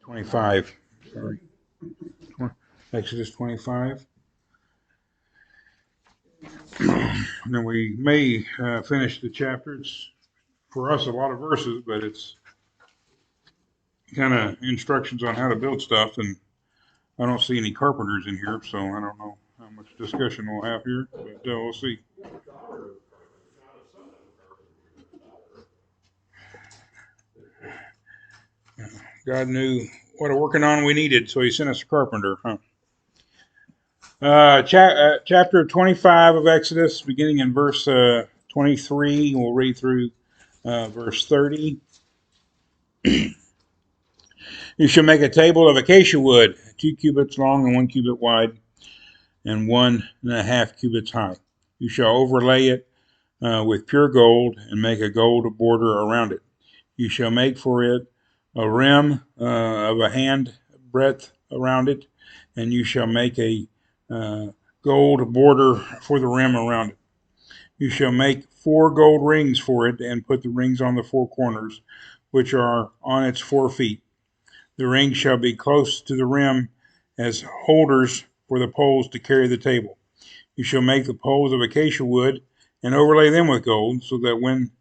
25. Sorry. Exodus 25. And then we may finish the chapter. It's for us a lot of verses, but it's kind of instructions on how to build stuff. And I don't see any carpenters in here, so I don't know how much discussion we'll have here, but we'll see. God knew what a working on we needed, so he sent us a carpenter, huh? Chapter 25 of Exodus, beginning in verse 23. We'll read through verse 30. You shall make a table of acacia wood, 2 cubits long and 1 cubit wide, and 1.5 cubits high. You shall overlay it with pure gold, and make a gold border around it. You shall make for it a rim of a hand breadth around it, and you shall make a gold border for the rim around it. You shall make 4 gold rings for it, and put the rings on the 4 corners, which are on its 4 feet. The rings shall be close to the rim as holders for the poles to carry the table. You shall make the poles of acacia wood, and overlay them with gold, so that when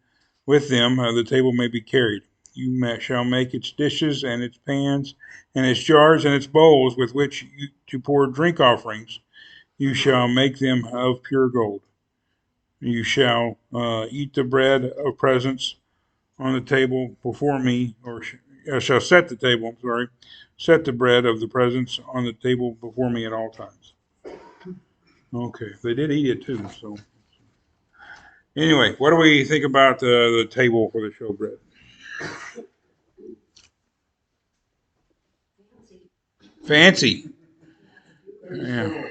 with them the table may be carried. You shall make its dishes, and its pans, and its jars, and its bowls, with which to pour drink offerings. You shall make them of pure gold. You shall eat the bread of presence on the table before me, or shall set the table, set the bread of the presence on the table before me at all times. Okay, they did eat it too, so. Anyway, what do we think about the table for the showbread? Fancy. Yeah,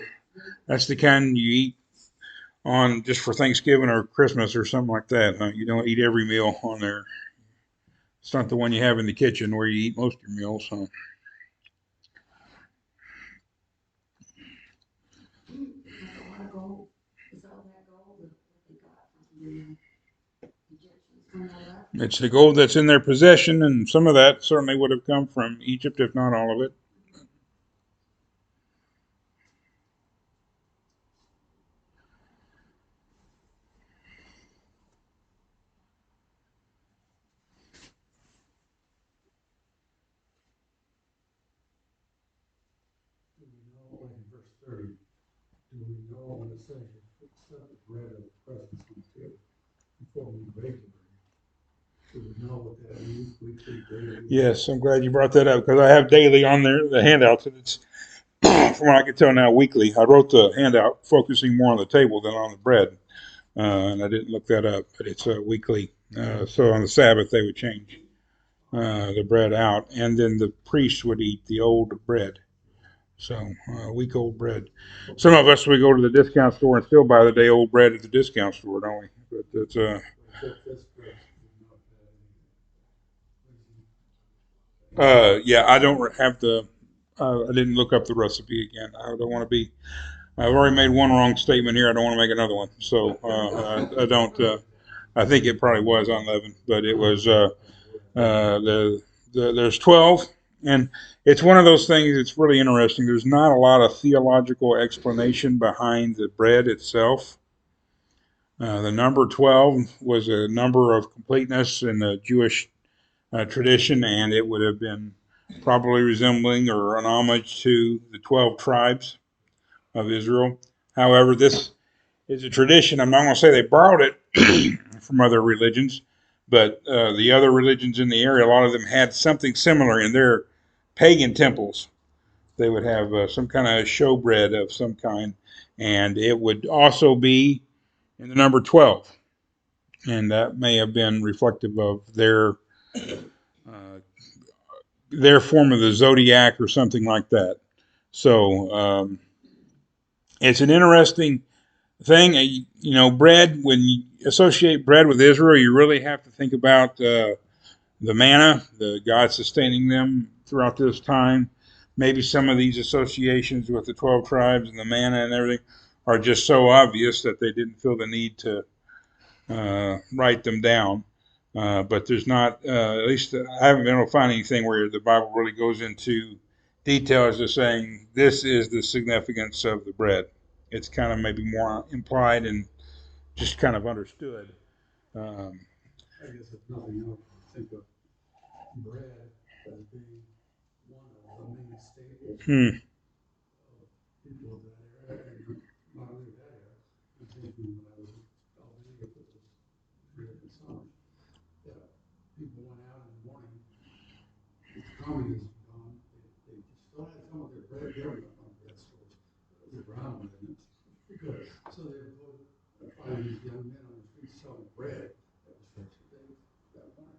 that's the kind you eat on just for Thanksgiving or Christmas or something like that. Huh? You don't eat every meal on there. It's not the one you have in the kitchen where you eat most of your meals. Huh? It's the gold that's in their possession, and some of that certainly would have come from Egypt, if not all of it. Yes, I'm glad you brought that up because I have daily on there the handouts, and it's from what I can tell now weekly. I wrote the handout focusing more on the table than on the bread, and I didn't look that up, but it's weekly. So on the Sabbath they would change the bread out, and then the priest would eat the old bread. So week old bread. Some of us we go to the discount store and still buy the day old bread at the discount store, don't we? But it's yeah, I don't have the. I didn't look up the recipe again. I don't want to be. I've already made one wrong statement here. I don't want to make another one. So I don't. I think it probably was unleavened, but it was there's 12, and it's one of those things. It's really interesting. There's not a lot of theological explanation behind the bread itself. The number 12 was a number of completeness in the Jewish tradition, and it would have been probably resembling or an homage to the 12 tribes of Israel. However, this is a tradition. I'm not going to say they borrowed it from other religions, but the other religions in the area, a lot of them had something similar in their pagan temples. They would have some kind of showbread of some kind, and it would also be in the number 12. And that may have been reflective of uh, their form of the zodiac or something like that. So it's an interesting thing. Bread, when you associate bread with Israel, you really have to think about the manna, the God sustaining them throughout this time. Maybe some of these associations with the 12 tribes and the manna and everything are just so obvious that they didn't feel the need to write them down. But there's not, at least I haven't been able to find anything where the Bible really goes into details of saying this is the significance of the bread. It's kind of maybe more implied and just kind of understood. Um, I guess if nothing else, think of bread as being one of the main staples hmm. of people of that era, and not only that era, I'm thinking when I was in Albania for the American summer, that people went out in the morning, with communism gone, they just still had some of their bread, they were not on bread stores, it was brown bread, and it's good, so they would go find these young men on the street selling bread that was fresh baked that morning,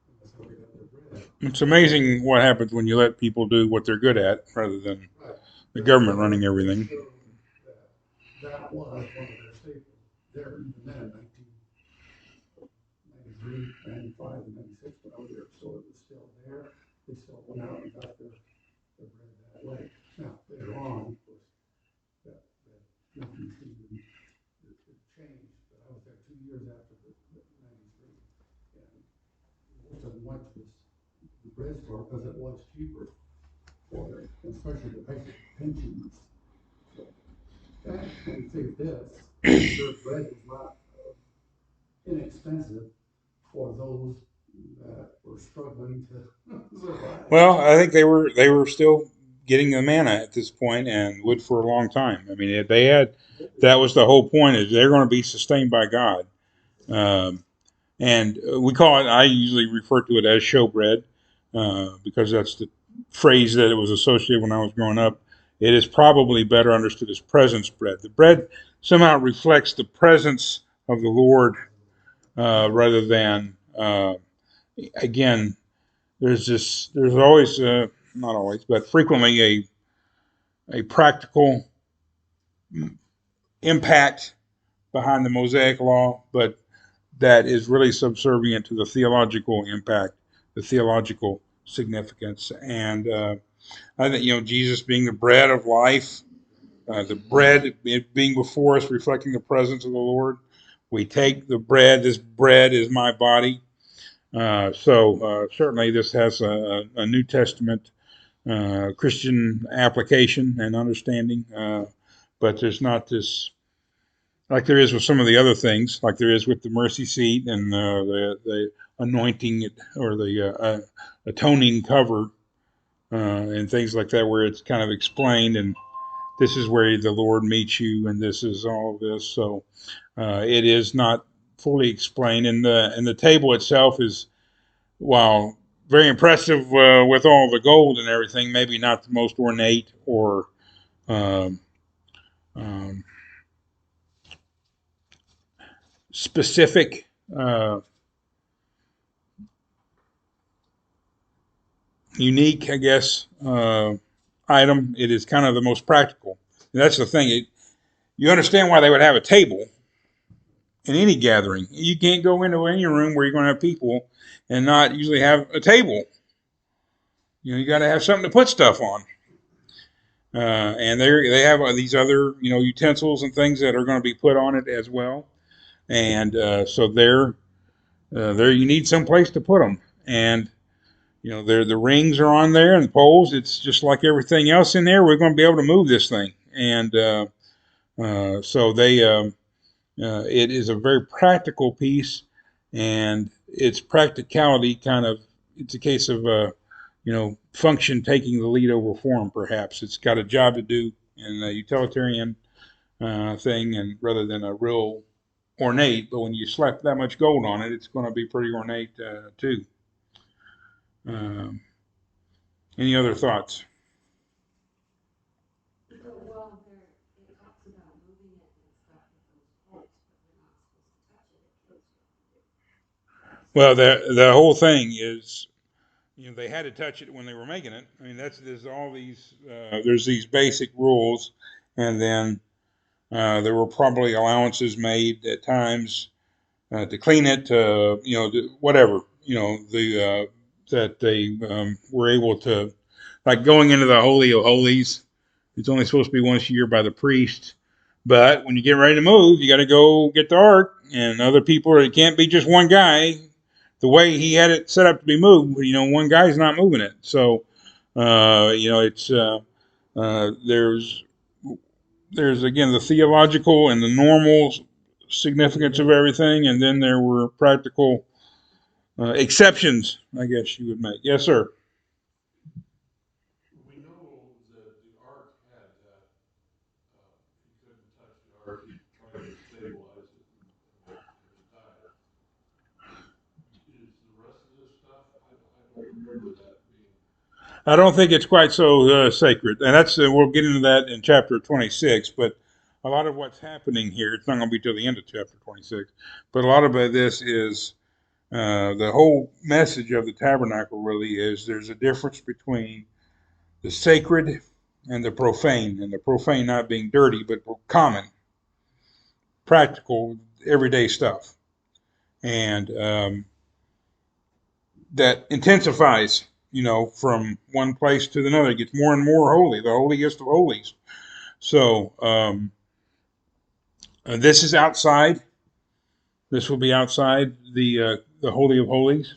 and that's how they got their bread. It's amazing what happens when you let people do what they're good at rather than Right. the But government still, running it everything. showed that that was one of their staples. There, even then, in 1993, 95, and 96, when I was there, so it was still there. They still went out and got their bread that way. Now, later on, of course, that nothing seemed to change. But I was there 2 years after the 93, and most of them went to the bread store because it was cheaper for them, especially the pensions. So, and you think this, their bread was not inexpensive for those that were struggling to survive. Well, I think they were still getting the manna at this point and would for a long time. I mean, they had that was the whole point is they're going to be sustained by God. Um, and we call it. I usually refer to it as showbread because that's the phrase that it was associated when I was growing up. It is probably better understood as presence bread. The bread somehow reflects the presence of the Lord rather than again. There's always not always, but frequently a practical impact behind the Mosaic law, but that is really subservient to the theological impact, the theological significance. And I think, Jesus being the bread of life, the bread being before us, reflecting the presence of the Lord. We take the bread, this bread is my body. So certainly this has a New Testament Christian application and understanding, but there's not this like there is with some of the other things, like there is with the mercy seat and the anointing or the atoning cover and things like that, where it's kind of explained and this is where the Lord meets you and this is all of this. So it is not fully explained, and the table itself is while very impressive with all the gold and everything, maybe not the most ornate or um, um, specific. Unique, I guess, item. It is kind of the most practical. And that's the thing. You understand why they would have a table in any gathering. You can't go into any room where you're going to have people and not usually have a table. You got to have something to put stuff on. And they have these other utensils and things that are going to be put on it as well. And so there you need some place to put them. And the rings are on there and the poles. It's just like everything else in there. We're going to be able to move this thing, and so it is a very practical piece, and its practicality kind of it's a case of function taking the lead over form. Perhaps it's got a job to do in a utilitarian thing, and rather than a real ornate. But when you slap that much gold on it, it's going to be pretty ornate too. Um, any other thoughts? Well, the whole thing is, they had to touch it when they were making it. I mean, there's all these there's these basic rules, and then there were probably allowances made at times to clean it, whatever, that they were able to, like going into the Holy of Holies. It's only supposed to be once a year by the priest, But when you get ready to move, you got to go get the ark, and other people. It can't be just one guy. The way he had it set up to be moved, one guy's not moving it. So, it's there's again the theological and the normal significance of everything, and then there were practical exceptions, I guess you would make. Yes, sir. We know that the ark had that, he couldn't touch the ark, he tried to stabilize it and it died. Is the rest of this stuff, I don't remember that being. I don't think it's quite so sacred, and that's we'll get into that in chapter 26. But a lot of what's happening here, it's not going to be till the end of chapter 26. But a lot of this is the whole message of the tabernacle. Really, is there's a difference between the sacred and the profane not being dirty, but common, practical, everyday stuff, and that intensifies from one place to another. It gets more and more holy, the holiest of holies. So this is outside. This will be outside the holy of holies,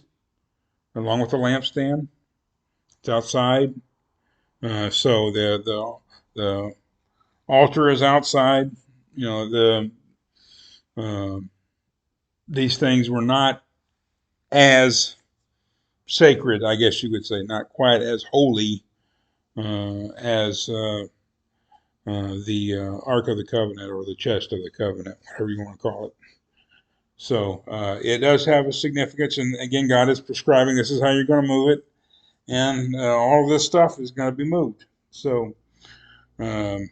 along with the lampstand. It's outside. So the altar is outside. Uh, these things were not as sacred, I guess you could say, not quite as holy as the Ark of the Covenant or the Chest of the Covenant, whatever you want to call it. So it does have a significance, and again, God is prescribing this is how you're going to move it, and all of this stuff is going to be moved. So, and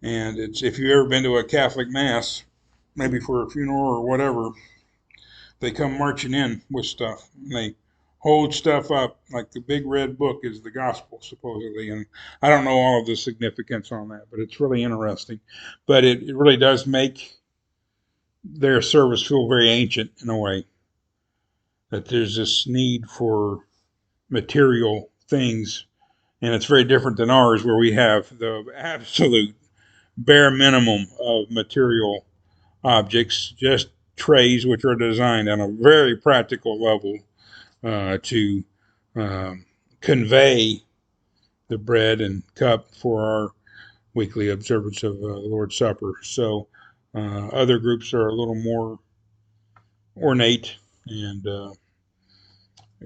it's if you've ever been to a Catholic Mass, maybe for a funeral or whatever, they come marching in with stuff. And they hold stuff up like the big red book is the gospel, supposedly. And I don't know all of the significance on that, but it's really interesting. But it really does make their service feel very ancient in a way. That there's this need for material things, and it's very different than ours, where we have the absolute bare minimum of material objects, just trays which are designed on a very practical level to convey the bread and cup for our weekly observance of the Lord's Supper. So other groups are a little more ornate and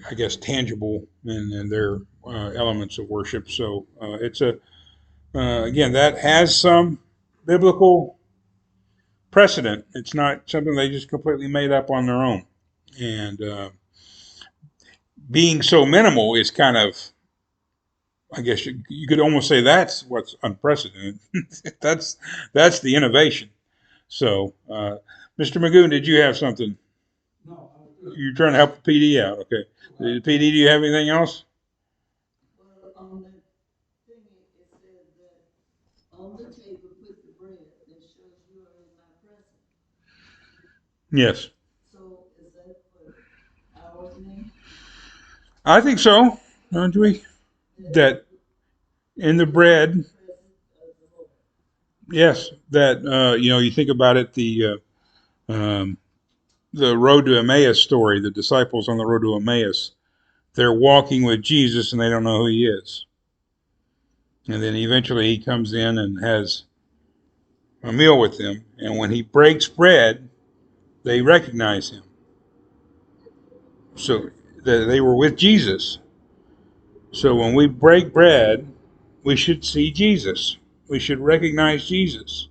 I guess tangible in their elements of worship. So it's again, that has some biblical precedent. It's not something they just completely made up on their own. And being so minimal is kind of, I guess you could almost say that's what's unprecedented. that's the innovation. So, Mr. Magoon, did you have something? No, You're trying to help the PD out, okay? The PD, do you have anything else? Well, on the thing, it said that on the table put the bread that shows you are in my presence. Yes, So is that what our name? I think so. Don't we? That in the bread, Presence of the Lord. yes. That you think about it, the road to Emmaus story, the disciples on the road to Emmaus, they're walking with Jesus and they don't know who he is. And then eventually he comes in and has a meal with them. And when he breaks bread, they recognize him. So they were with Jesus. So when we break bread, we should see Jesus. We should recognize Jesus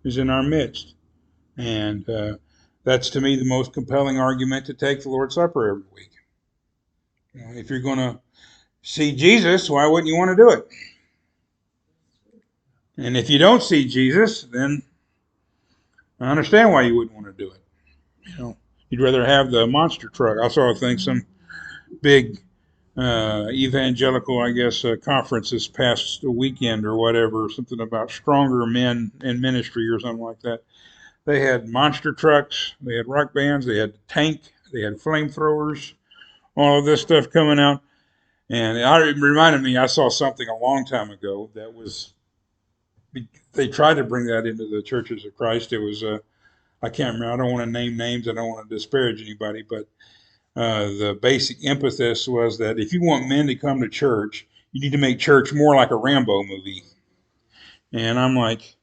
is in our midst. And that's to me the most compelling argument to take the Lord's Supper every week. If you're going to see Jesus, why wouldn't you want to do it? And if you don't see Jesus, then I understand why you wouldn't want to do it. You'd rather have the monster truck. I saw a thing, some big evangelical, I guess, conference this past weekend or whatever, something about stronger men in ministry or something like that. They had monster trucks, they had rock bands, they had tank, they had flamethrowers, all of this stuff coming out. And it reminded me, I saw something a long time ago that was they tried to bring that into the churches of Christ. It was I can't remember. I don't want to name names. I don't want to disparage anybody, but the basic impetus was that if you want men to come to church, you need to make church more like a Rambo movie. And I'm like,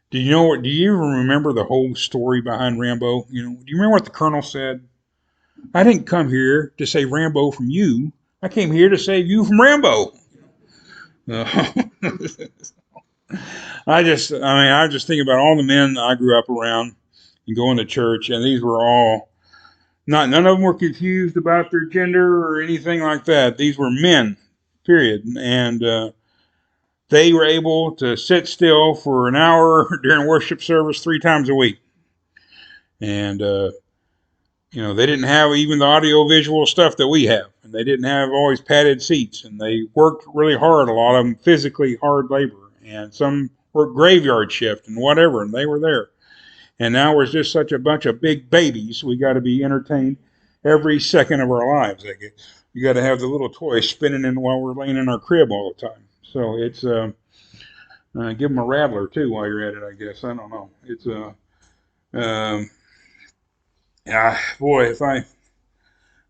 do you know what? Do you even remember the whole story behind Rambo? You know, do you remember what the colonel said? I didn't come here to save Rambo from you. I came here to save you from Rambo. I was just thinking about all the men I grew up around and going to church, and these were all none of them were confused about their gender or anything like that. These were men, period, and they were able to sit still for an hour during worship service 3 times a week, and they didn't have even the audio visual stuff that we have, and they didn't have always padded seats, and they worked really hard. A lot of them physically hard labor, and some worked graveyard shift and whatever, and they were there. And now we're just such a bunch of big babies. We got to be entertained every second of our lives. You got to have the little toy spinning in while we're laying in our crib all the time. So it's give them a rattler too while you're at it. I guess I don't know. It's boy, if I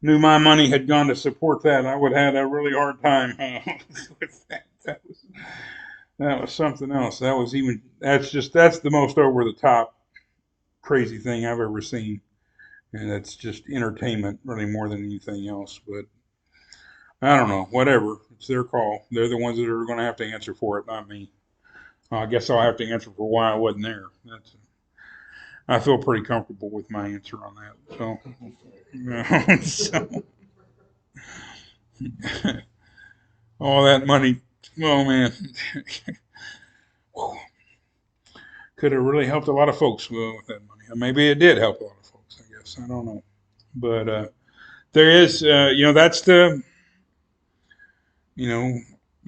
knew my money had gone to support that, I would have had a really hard time with that. That was something else. That's the most over the top crazy thing I've ever seen, and it's just entertainment really more than anything else. But I don't know, whatever, it's their call. They're the ones that are going to have to answer for it, not me. I guess I'll have to answer for why I wasn't there. I feel pretty comfortable with my answer on that. So all that money, oh man, could have really helped a lot of folks with that money. Maybe it did help a lot of folks, I guess. I don't know. But there is, that's the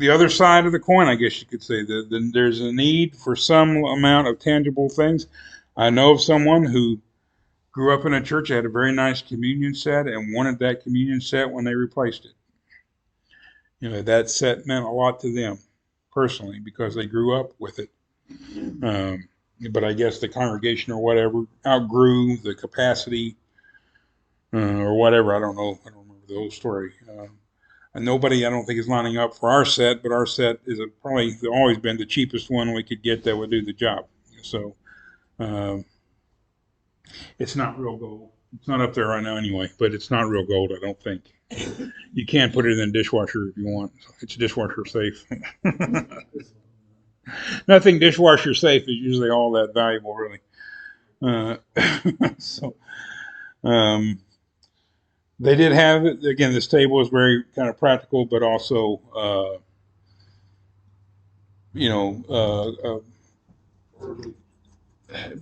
other side of the coin, I guess you could say. There's a need for some amount of tangible things. I know of someone who grew up in a church that had a very nice communion set and wanted that communion set when they replaced it. That set meant a lot to them personally because they grew up with it. But I guess the congregation or whatever outgrew the capacity or whatever. I don't know. I don't remember the whole story. And nobody, I don't think, is lining up for our set, but our set is probably always been the cheapest one we could get that would do the job. So it's not real gold. It's not up there right now anyway, but it's not real gold, I don't think. You can put it in a dishwasher if you want. It's dishwasher safe. Nothing dishwasher safe is usually all that valuable, really. They did have it. Again, this table is very kind of practical, but also,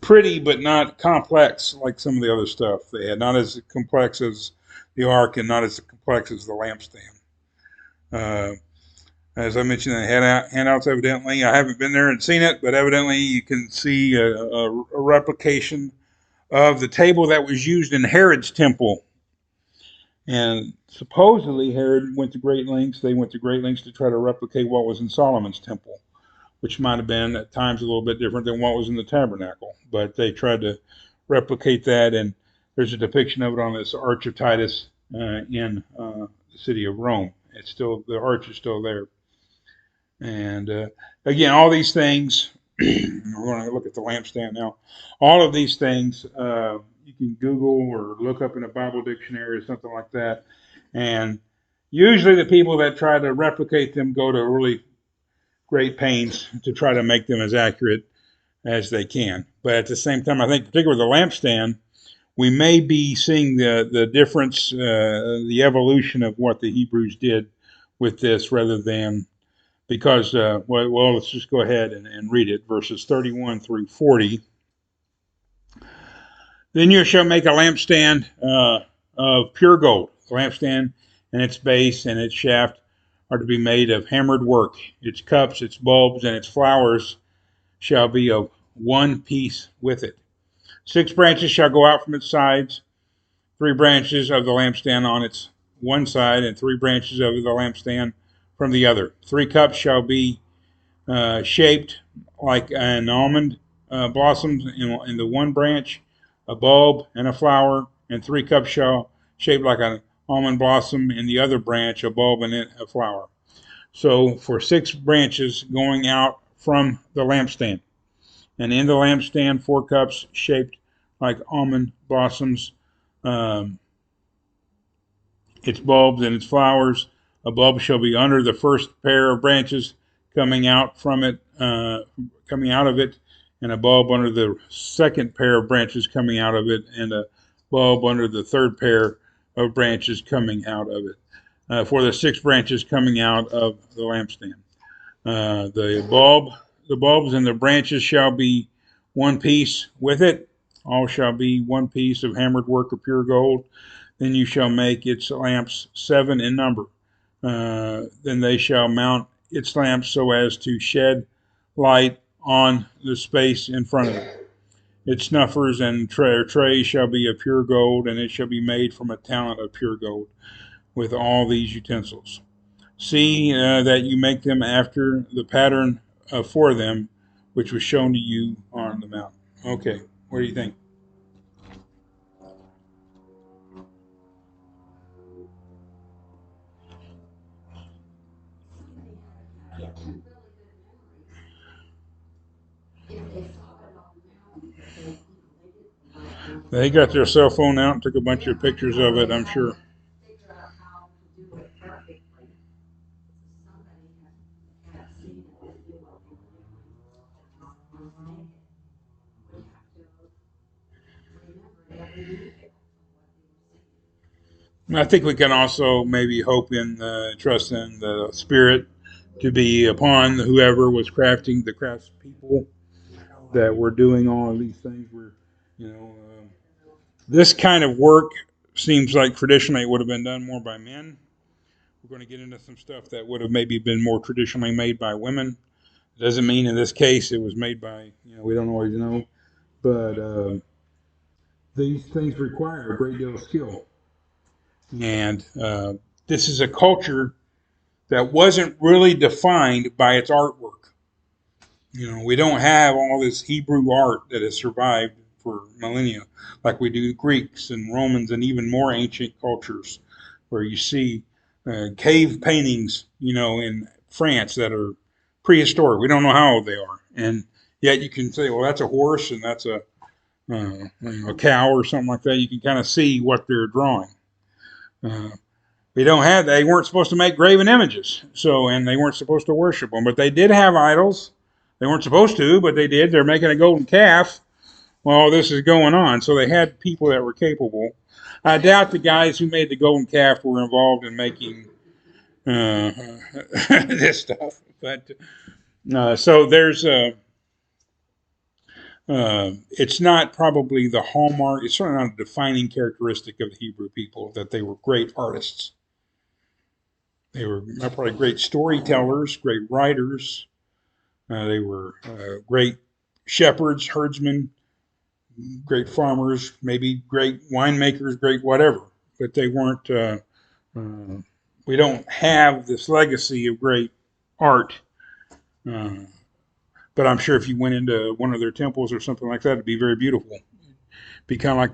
pretty, but not complex like some of the other stuff they had. Not as complex as the ark, and not as complex as the lampstand. As I mentioned, they had handouts. Evidently, I haven't been there and seen it, but evidently you can see a replication of the table that was used in Herod's temple. And supposedly Herod went to great lengths. They went to great lengths to try to replicate what was in Solomon's temple, which might have been at times a little bit different than what was in the tabernacle. But they tried to replicate that, and there's a depiction of it on this Arch of Titus in the city of Rome. The arch is still there. And again, all these things, we're going to look at the lampstand now. All of these things, you can Google or look up in a Bible dictionary or something like that. And usually the people that try to replicate them go to really great pains to try to make them as accurate as they can. But at the same time, I think particularly the lampstand, we may be seeing the difference, the evolution of what the Hebrews did with this rather than because, let's just go ahead and read it, verses 31 through 40. Then you shall make a lampstand of pure gold. The lampstand and its base and its shaft are to be made of hammered work. Its cups, its bulbs, and its flowers shall be of one piece with it. 6 branches shall go out from its sides, 3 branches of the lampstand on its one side, and 3 branches of the lampstand from the other. 3 cups shall be shaped like an almond blossoms in the one branch, a bulb and a flower, and 3 cups shall shaped like an almond blossom in the other branch, a bulb and a flower. So for 6 branches going out from the lampstand, and in the lampstand 4 cups shaped like almond blossoms, um, its bulbs and its flowers. A bulb shall be under the first pair of branches coming out from it, coming out of it, and a bulb under the second pair of branches coming out of it, and a bulb under the third pair of branches coming out of it. For the 6 branches coming out of the lampstand, the bulbs and the branches shall be one piece with it. All shall be one piece of hammered work of pure gold. Then you shall make its lamps 7 in number. Then they shall mount its lamps so as to shed light on the space in front of it. Its snuffers and trays shall be of pure gold, and it shall be made from a talent of pure gold with all these utensils. See that you make them after the pattern for them, which was shown to you on the mountain. Okay, what do you think? They got their cell phone out and took a bunch of pictures of it, I'm sure. I think we can also maybe hope in, trust in the Spirit to be upon whoever was crafting the craftspeople that were doing all of these things. You know, this kind of work seems like traditionally it would have been done more by men. We're going to get into some stuff that would have maybe been more traditionally made by women. It doesn't mean in this case it was made by, we don't always know, but these things require a great deal of skill. And this is a culture that wasn't really defined by its artwork. We don't have all this Hebrew art that has survived for millennia like we do Greeks and Romans and even more ancient cultures where you see cave paintings, in France that are prehistoric. We don't know how old they are. And yet you can say, well, that's a horse and that's a cow or something like that. You can kind of see what they're drawing. They weren't supposed to make graven images. And they weren't supposed to worship them, but they did have idols. They weren't supposed to, but they did. They're making a golden calf while all this is going on. So they had people that were capable. I doubt the guys who made the golden calf were involved in making this stuff. But so there's it's not probably the hallmark. It's certainly not a defining characteristic of the Hebrew people that they were great artists. They were probably great storytellers, great writers. They were great shepherds, herdsmen, great farmers, maybe great winemakers, great whatever. But they weren't. We don't have this legacy of great art. But I'm sure if you went into one of their temples or something like that, it'd be very beautiful. It'd be kind of like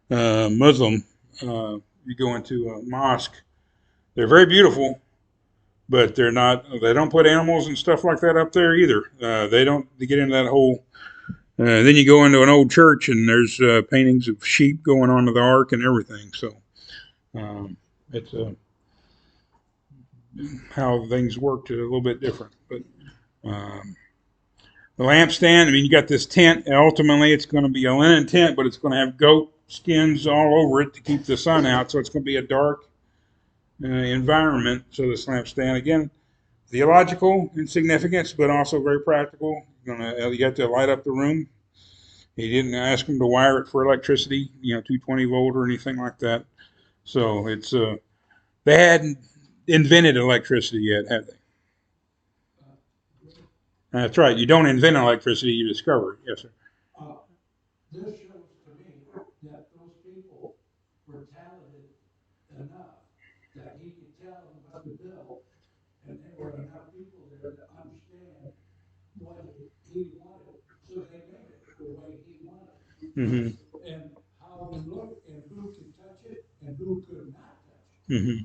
the Muslim. You go into a mosque, they're very beautiful, but they're not. They don't put animals and stuff like that up there either. They don't get into that whole. Then you go into an old church and there's paintings of sheep going onto the ark and everything. So it's how things worked a little bit different. But the lampstand, you got this tent. And ultimately, it's going to be a linen tent, but it's going to have goat skins all over it to keep the sun out. So it's going to be a dark environment. So this lampstand, again, theological in significance, but also very practical. You have to light up the room. He didn't ask them to wire it for electricity, 220 volt or anything like that. So it's they hadn't invented electricity yet, had they? That's right. You don't invent electricity; you discover it. Yes, sir. This shows to me that those people were talented enough that he could tell them what to build, And there were enough people there to understand what he wanted, so they made it the way he wanted. Mm-hmm. And how we look and who could touch it and who could not touch it. Mm-hmm.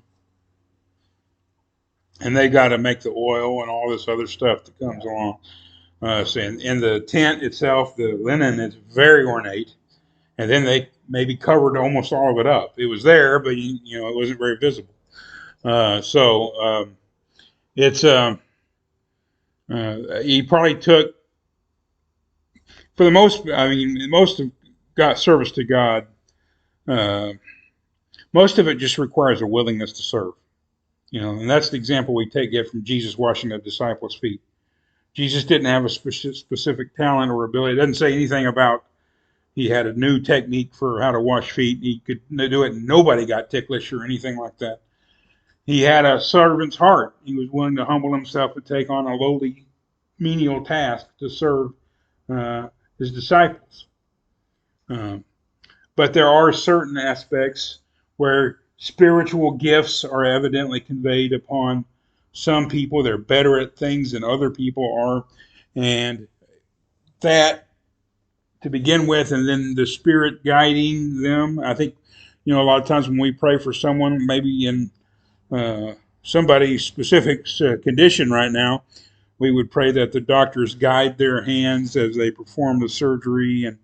And they got to make the oil and all this other stuff that comes along. So in the tent itself, the linen is very ornate, and then they maybe covered almost all of it up. It was there, but it wasn't very visible. So it's he probably took, for the most. I mean, most of God service to God. Uh, Most of it just requires a willingness to serve. And that's the example we get from Jesus washing the disciples' feet. Jesus didn't have a specific talent or ability. It doesn't say anything about he had a new technique for how to wash feet. He could do it, and nobody got ticklish or anything like that. He had a servant's heart. He was willing to humble himself and take on a lowly, menial task to serve his disciples. But there are certain aspects where spiritual gifts are evidently conveyed upon some people. They're better at things than other people are. And that to begin with, and then the Spirit guiding them. I think, a lot of times when we pray for someone, maybe in somebody's specific condition right now, we would pray that the doctors guide their hands as they perform the surgery, and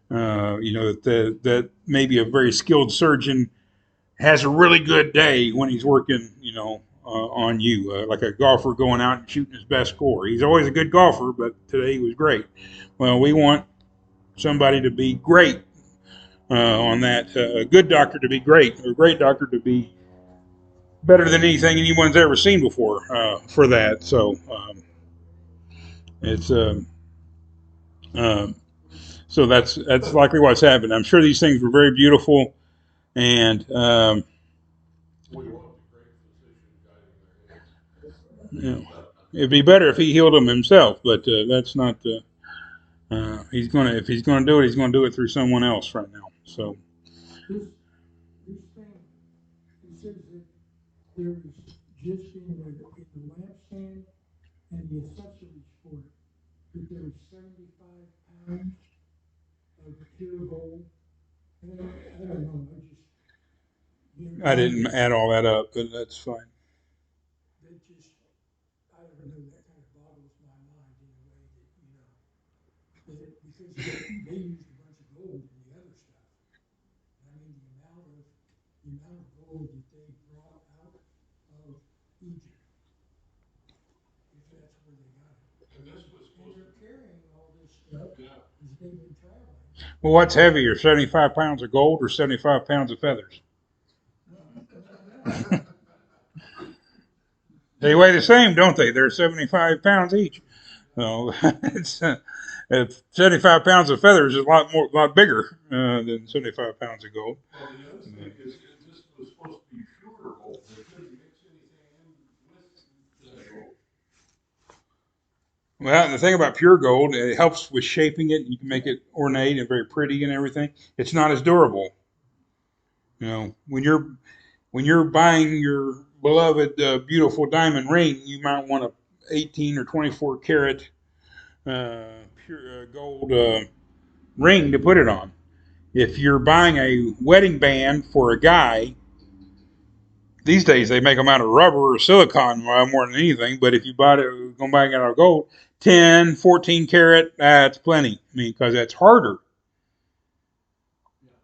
that maybe a very skilled surgeon has a really good day when he's working, on you, like a golfer going out and shooting his best score. He's always a good golfer, but today he was great. Well, we want somebody to be great on that, a good doctor to be great, or a great doctor to be better than anything anyone's ever seen before for that. So it's um, so that's likely what's happened. I'm sure these things were very beautiful, and We want the great physician guiding their hands. it'd be better if he healed them himself. But that's not. If he's gonna do it, he's gonna do it through someone else right now. So This thing, it says that there is just in the lampstand and the accessories for it, that there was 75 pounds of pure gold. And I don't know, I didn't add all that up, but that's fine. that just, I don't know, that kind of boggles my mind in a way that, because they used a bunch of gold in the other stuff. I mean, the amount of gold that they brought out of Egypt, if that's where they got it. And this was And supposed they're to, carrying all this stuff yeah, as they've been traveling. Well, what's heavier, 75 pounds of gold or 75 pounds of feathers? They weigh the same, don't they? They're 75 pounds each. So it's 75 pounds of feathers is a lot bigger than 75 pounds of gold. well, the other thing is, this was supposed to be pure gold. They couldn't mix anything in with that gold. Well, the thing about pure gold, it helps with shaping it. You can make it ornate and very pretty and everything. It's not as durable. When you're buying your beloved beautiful diamond ring, you might want a 18 or 24 karat pure gold ring to put it on. If you're buying a wedding band for a guy, these days they make them out of rubber or silicone more than anything. But if you bought it, going back out of gold, 10, 14 karat, that's plenty. I mean, because that's harder.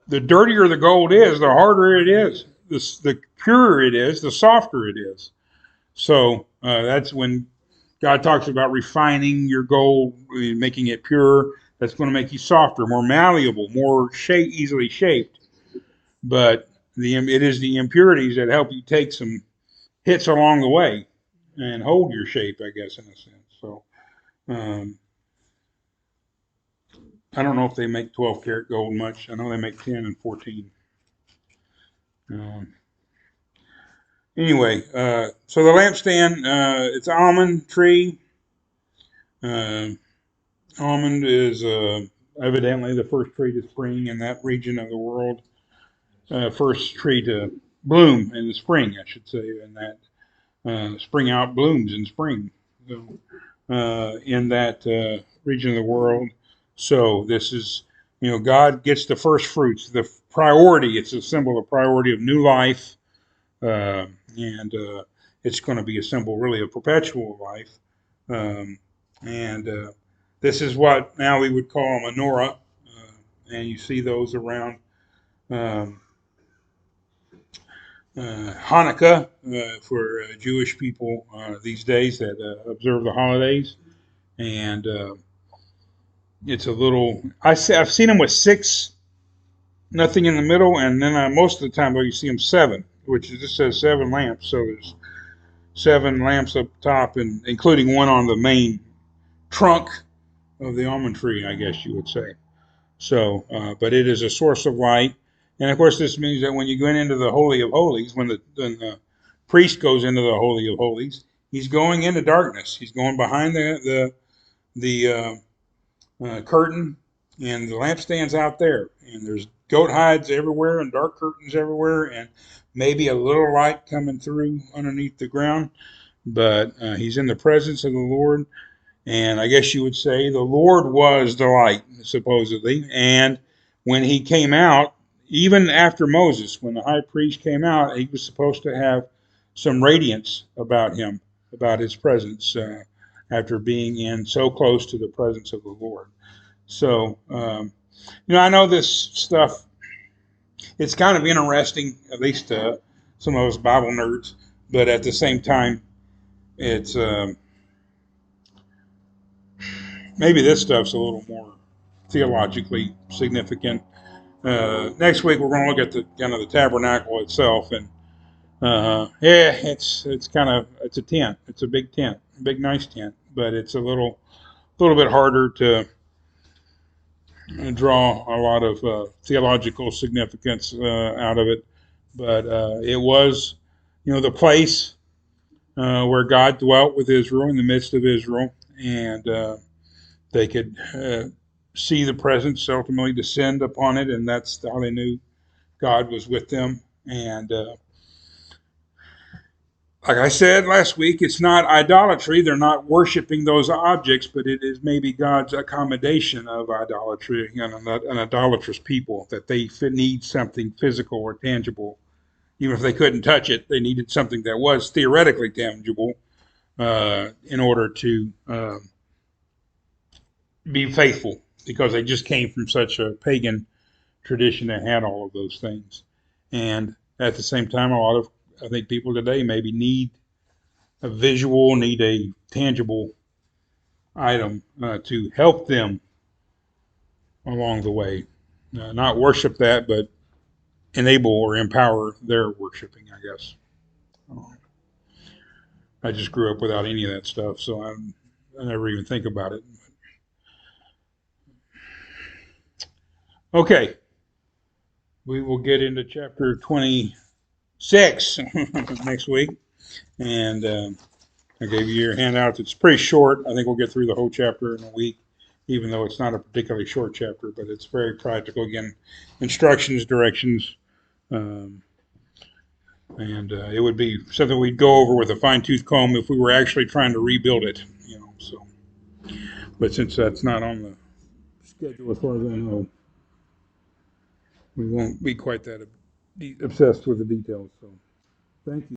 The dirtier the gold is, the harder it is. The purer it is, the softer it is. So that's when God talks about refining your gold, making it pure. That's going to make you softer, more malleable, more easily shaped. But it is the impurities that help you take some hits along the way and hold your shape, I guess, in a sense. So um, I don't know if they make 12 karat gold much. I know they make 10 and 14. Um, anyway, so the lampstand, it's almond tree. Uh, Almond is evidently the first tree to spring in that region of the world. First tree to bloom in the spring, I should say, in that spring out blooms in spring. So, in that region of the world. So this is, God gets the first fruits, the priority. It's a symbol of priority of new life, and it's going to be a symbol really of perpetual life. Um, and this is what now we would call a menorah, and you see those around um, Hanukkah for Jewish people these days that observe the holidays. And it's a little. I've seen them with six, nothing in the middle, and then most of the time though you see them seven, which just says seven lamps. So there's seven lamps up top, and including one on the main trunk of the almond tree, I guess you would say. So, but it is a source of light, and of course this means that when you go into the Holy of Holies, when the priest goes into the Holy of Holies, he's going into darkness. He's going behind the curtain, and the lampstand's out there, and there's goat hides everywhere and dark curtains everywhere, and maybe a little light coming through underneath the ground. But he's in the presence of the Lord, and I guess you would say the Lord was the light, supposedly. And when he came out, even after Moses, when the high priest came out, he was supposed to have some radiance about him, about his presence, after being in so close to the presence of the Lord. So, I know this stuff, it's kind of interesting, at least some of us Bible nerds, but at the same time, it's maybe this stuff's a little more theologically significant. Next week, we're going to look at the kind of the tabernacle itself, and yeah, it's kind of it's a tent. It's a big tent, a big nice tent, but it's a little bit harder to draw a lot of theological significance out of it. But it was, the place where God dwelt with Israel in the midst of Israel, and they could see the presence ultimately descend upon it, and that's how they knew God was with them. And like I said last week, it's not idolatry. They're not worshiping those objects, but it is maybe God's accommodation of idolatry and an idolatrous people, that they need something physical or tangible. Even if they couldn't touch it, they needed something that was theoretically tangible in order to be faithful, because they just came from such a pagan tradition that had all of those things. And at the same time, I think people today maybe need a tangible item to help them along the way. Not worship that, but enable or empower their worshiping, I guess. I just grew up without any of that stuff, so I never even think about it. Okay, we will get into chapter 26 next week, and I gave you your handout. It's pretty short. I think we'll get through the whole chapter in a week, even though it's not a particularly short chapter, but it's very practical. Again, instructions, directions, um, and it would be something we'd go over with a fine-tooth comb if we were actually trying to rebuild it. So, but since that's not on the schedule, as far as I know, we won't be quite that obsessed with the details. So, thank you.